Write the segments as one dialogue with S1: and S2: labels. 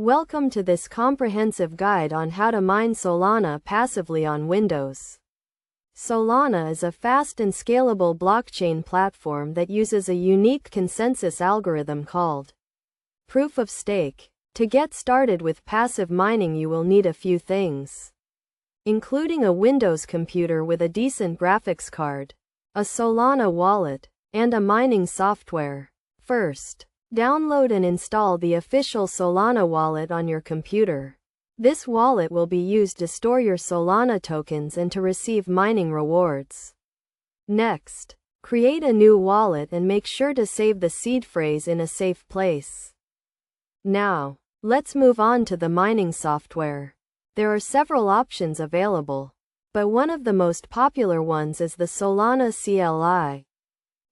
S1: Welcome to this comprehensive guide on how to mine Solana passively on Windows. Solana is a fast and scalable blockchain platform that uses a unique consensus algorithm called proof of stake. To get started with passive mining, you will need a few things, including a Windows computer with a decent graphics card, a Solana wallet, and a mining software. First, download and install the official Solana wallet on your computer. This wallet will be used to store your Solana tokens and to receive mining rewards. Next, create a new wallet and make sure to save the seed phrase in a safe place. Now, let's move on to the mining software. There are several options available, but one of the most popular ones is the Solana CLI.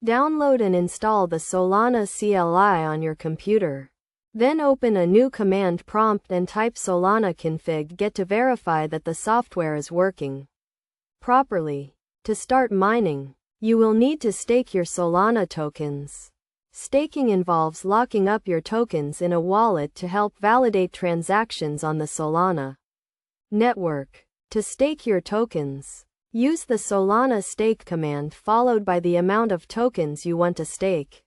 S1: Download and install the Solana CLI on your computer. Then open a new command prompt and type Solana config get to verify that the software is working properly. To start mining, you will need to stake your Solana tokens. Staking involves locking up your tokens in a wallet to help validate transactions on the Solana network. To stake your tokens, use the Solana stake command followed by the amount of tokens you want to stake.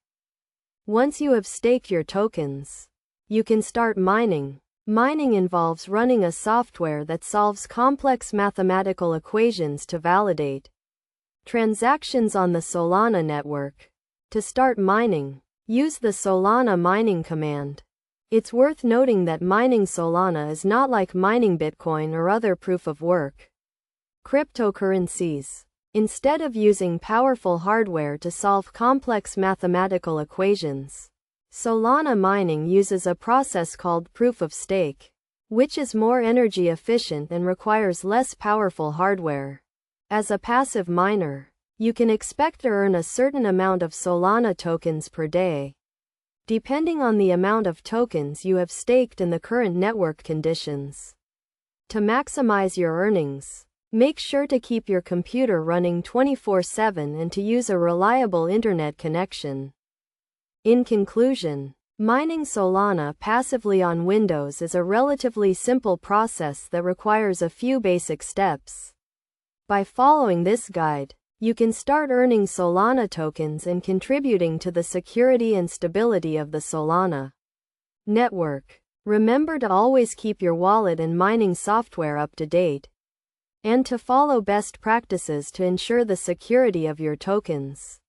S1: Once you have staked your tokens, you can start mining. Mining involves running a software that solves complex mathematical equations to validate transactions on the Solana network. To start mining, use the Solana mining command. It's worth noting that mining Solana is not like mining Bitcoin or other proof-of-work cryptocurrencies. Instead of using powerful hardware to solve complex mathematical equations, Solana mining uses a process called proof of stake, which is more energy efficient and requires less powerful hardware. As a passive miner, you can expect to earn a certain amount of Solana tokens per day, depending on the amount of tokens you have staked and the current network conditions. To maximize your earnings, make sure to keep your computer running 24/7 and to use a reliable internet connection. In conclusion, mining Solana passively on Windows is a relatively simple process that requires a few basic steps. By following this guide, you can start earning Solana tokens and contributing to the security and stability of the Solana network. Remember to always keep your wallet and mining software up to date, and to follow best practices to ensure the security of your tokens.